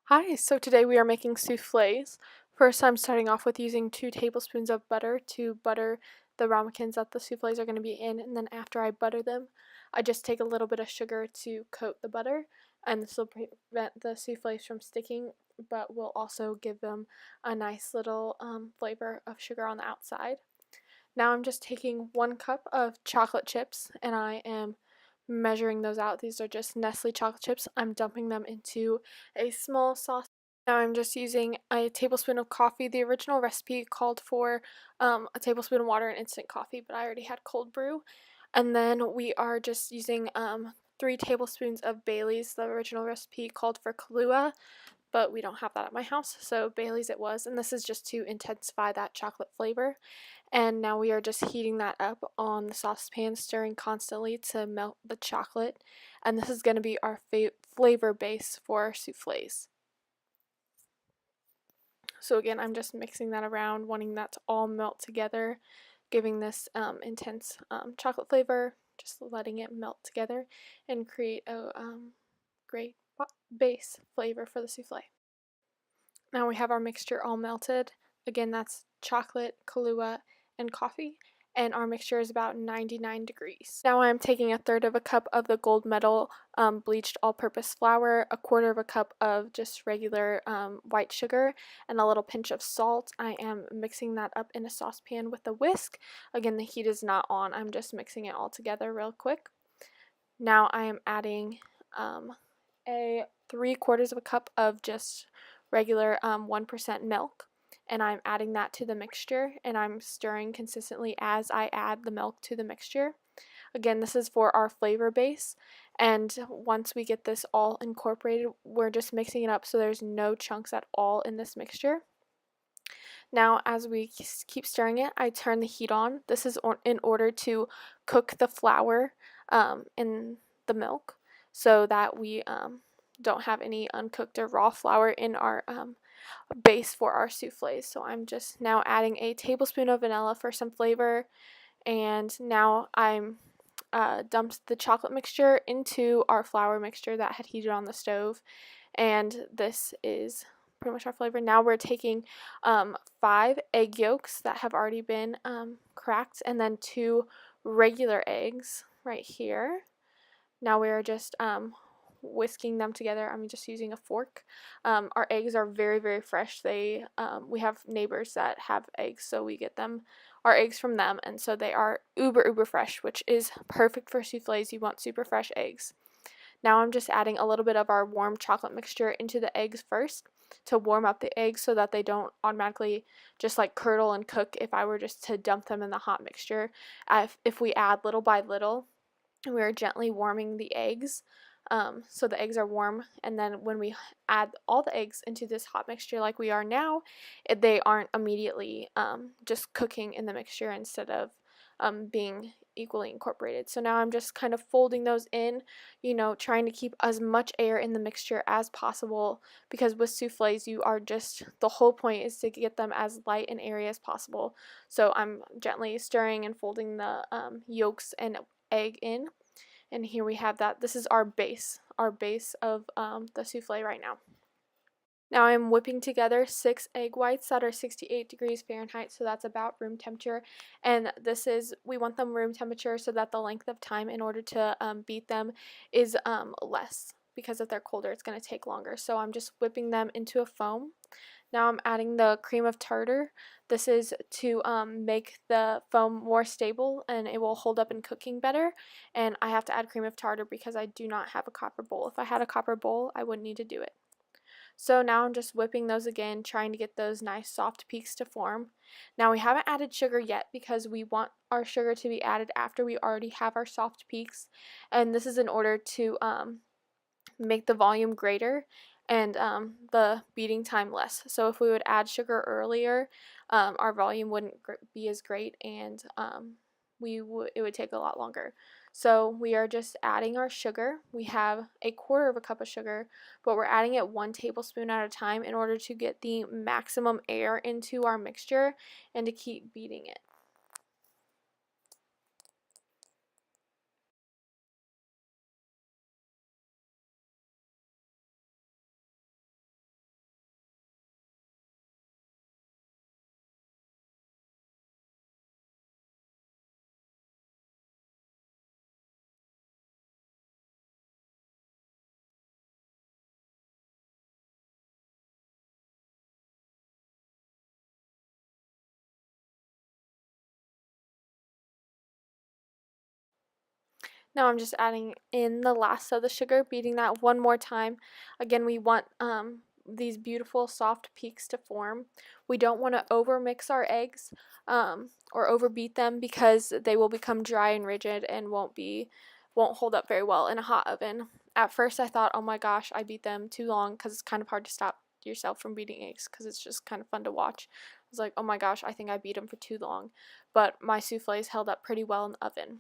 Hi, so today we are making souffles. First, I'm starting off with using 2 tablespoons of butter to butter the ramekins that the souffles are going to be in, and then after I butter them, I just take a little bit of sugar to coat the butter, and this will prevent the souffles from sticking, but will also give them a nice little flavor of sugar on the outside. Now I'm just taking 1 cup of chocolate chips, and I am measuring those out. These are just Nestle chocolate chips. I'm dumping them into a small sauce. Now I'm just using a tablespoon of coffee. The original recipe called for a tablespoon of water and instant coffee, but I already had cold brew. And then we are just using 3 tablespoons of Bailey's. The original recipe called for Kahlua, but we don't have that at my house, so Bailey's it was. And this is just to intensify that chocolate flavor. And now we are just heating that up on the saucepan, stirring constantly to melt the chocolate. And this is going to be our flavor base for our souffles. So again, I'm just mixing that around, wanting that to all melt together, giving this intense chocolate flavor, just letting it melt together and create a great base flavor for the souffle. Now we have our mixture all melted. Again, that's chocolate, Kahlua, and coffee, and our mixture is about 99 degrees. Now I'm taking a third of a cup of the gold medal bleached all-purpose flour, a quarter of a cup of just regular white sugar, and a little pinch of salt. I am mixing that up in a saucepan with a whisk. Again, the heat is not on. I'm just mixing it all together real quick. Now I am adding a 3/4 of a cup of just regular 1% milk, and I'm adding that to the mixture, and I'm stirring consistently as I add the milk to the mixture. Again, this is for our flavor base, and once we get this all incorporated, we're just mixing it up so there's no chunks at all in this mixture. Now, as we keep stirring it, I turn the heat on. This is in order to cook the flour in the milk so that we don't have any uncooked or raw flour in our base for our souffles. So I'm just now adding a tablespoon of vanilla for some flavor, and now I'm dumped the chocolate mixture into our flour mixture that had heated on the stove, and this is pretty much our flavor. Now we're taking 5 egg yolks that have already been cracked, and then 2 regular eggs right here. Now we are just whisking them together. I'm just using a fork. Our eggs are very, very fresh. We have neighbors that have eggs, so we get our eggs from them, and so they are uber fresh, which is perfect for souffles. You want super fresh eggs. Now I'm just adding a little bit of our warm chocolate mixture into the eggs first to warm up the eggs so that they don't automatically just like curdle and cook if I were just to dump them in the hot mixture. If we add little by little, we are gently warming the eggs, so the eggs are warm, and then when we add all the eggs into this hot mixture like we are now, they aren't immediately just cooking in the mixture instead of being equally incorporated. So now I'm just kind of folding those in, trying to keep as much air in the mixture as possible, because with souffles the whole point is to get them as light and airy as possible. So I'm gently stirring and folding the yolks and egg in, and here we have that. This is our base of the souffle right now. Now I'm whipping together 6 egg whites that are 68 degrees Fahrenheit, so that's about room temperature. And we want them room temperature so that the length of time in order to beat them is less, because if they're colder, it's going to take longer. So I'm just whipping them into a foam. Now I'm adding the cream of tartar. This is to make the foam more stable, and it will hold up in cooking better. And I have to add cream of tartar because I do not have a copper bowl. If I had a copper bowl, I wouldn't need to do it. So now I'm just whipping those again, trying to get those nice soft peaks to form. Now we haven't added sugar yet because we want our sugar to be added after we already have our soft peaks. And this is in order to make the volume greater and the beating time less. So if we would add sugar earlier, our volume wouldn't be as great, and it would take a lot longer. So we are just adding our sugar. We have a quarter of a cup of sugar, but we're adding it 1 tablespoon at a time in order to get the maximum air into our mixture and to keep beating it. Now I'm just adding in the last of the sugar, beating that one more time. Again, we want these beautiful soft peaks to form. We don't want to over mix our eggs or over beat them, because they will become dry and rigid and won't hold up very well in a hot oven. At first I thought, oh my gosh, I beat them too long, because it's kind of hard to stop yourself from beating eggs because it's just kind of fun to watch. I was like, oh my gosh, I think I beat them for too long. But my souffles held up pretty well in the oven.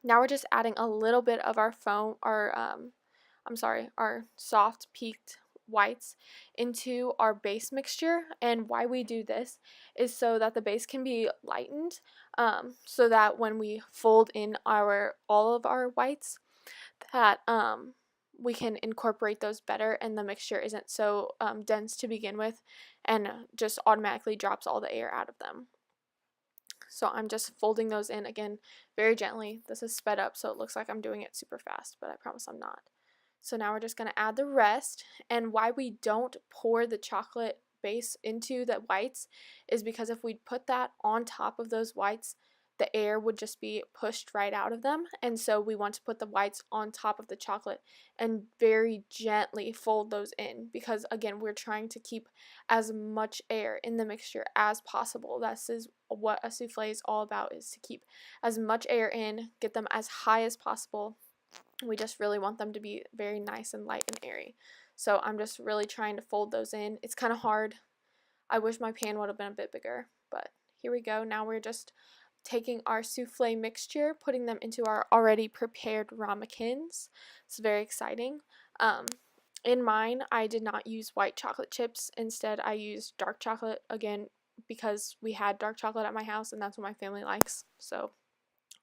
Now we're just adding a little bit of our our soft peaked whites into our base mixture. And why we do this is so that the base can be lightened, so that when we fold in all of our whites, that we can incorporate those better, and the mixture isn't so dense to begin with, and just automatically drops all the air out of them. So I'm just folding those in again very gently. This is sped up, so it looks like I'm doing it super fast, but I promise I'm not. So now we're just going to add the rest. And why we don't pour the chocolate base into the whites is because if we put that on top of those whites, the air would just be pushed right out of them. And so we want to put the whites on top of the chocolate and very gently fold those in, because again, we're trying to keep as much air in the mixture as possible. This is what a souffle is all about, is to keep as much air in, get them as high as possible. We just really want them to be very nice and light and airy. So I'm just really trying to fold those in. It's kind of hard. I wish my pan would have been a bit bigger, but here we go. Now we're just taking our souffle mixture, putting them into our already prepared ramekins. It's very exciting. In mine, I did not use white chocolate chips. Instead, I used dark chocolate, again, because we had dark chocolate at my house, and that's what my family likes. So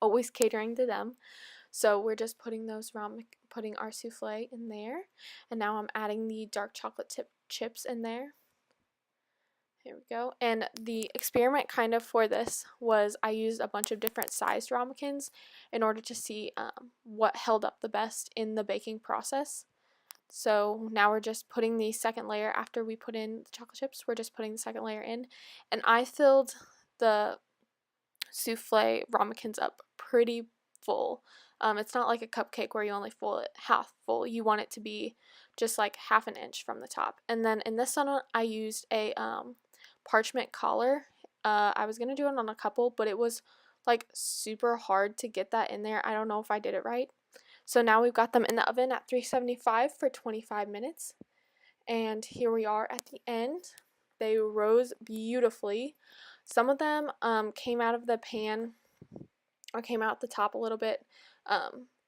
always catering to them. So we're just putting putting our souffle in there, and now I'm adding the dark chocolate chips in there. Here we go. And the experiment kind of for this was I used a bunch of different sized ramekins in order to see what held up the best in the baking process. So now we're just putting the second layer after we put in the chocolate chips. We're just putting the second layer in. And I filled the souffle ramekins up pretty full. It's not like a cupcake where you only fill it half full. You want it to be just like half an inch from the top. And then in this one, I used a parchment collar. I was gonna do it on a couple, but it was like super hard to get that in there. I don't know if I did it right. So now we've got them in the oven at 375 for 25 minutes. And here we are at the end. They rose beautifully. Some of them came out of the pan, or came out the top a little bit.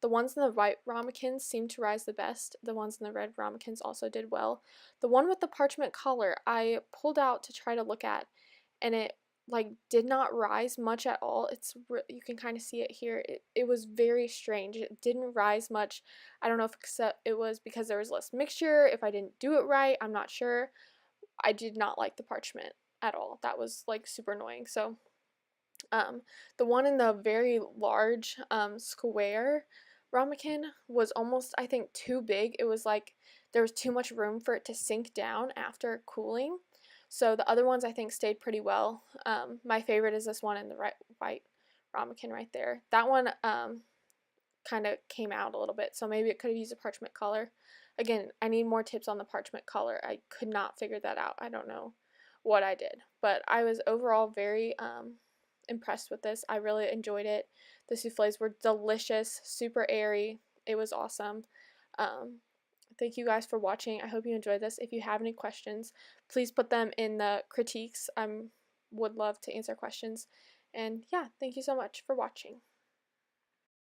The ones in the white ramekins seemed to rise the best. The ones in the red ramekins also did well. The one with the parchment collar I pulled out to try to look at, and it like did not rise much at all. You can kind of see it here. It was very strange. It didn't rise much. I don't know if it was because there was less mixture, if I didn't do it right, I'm not sure. I did not like the parchment at all. That was like super annoying. So the one in the very large square ramekin was almost, I think, too big. It was like there was too much room for it to sink down after cooling. So the other ones I think stayed pretty well. My favorite is this one in the white ramekin right there. That one kind of came out a little bit, so maybe it could have used a parchment color. Again, I need more tips on the parchment color. I could not figure that out. I don't know what I did, but I was overall very impressed with this. I really enjoyed it. The souffles were delicious, super airy. It was awesome. Thank you guys for watching. I hope you enjoyed this. If you have any questions, please put them in the critiques. I would love to answer questions. And yeah, thank you so much for watching.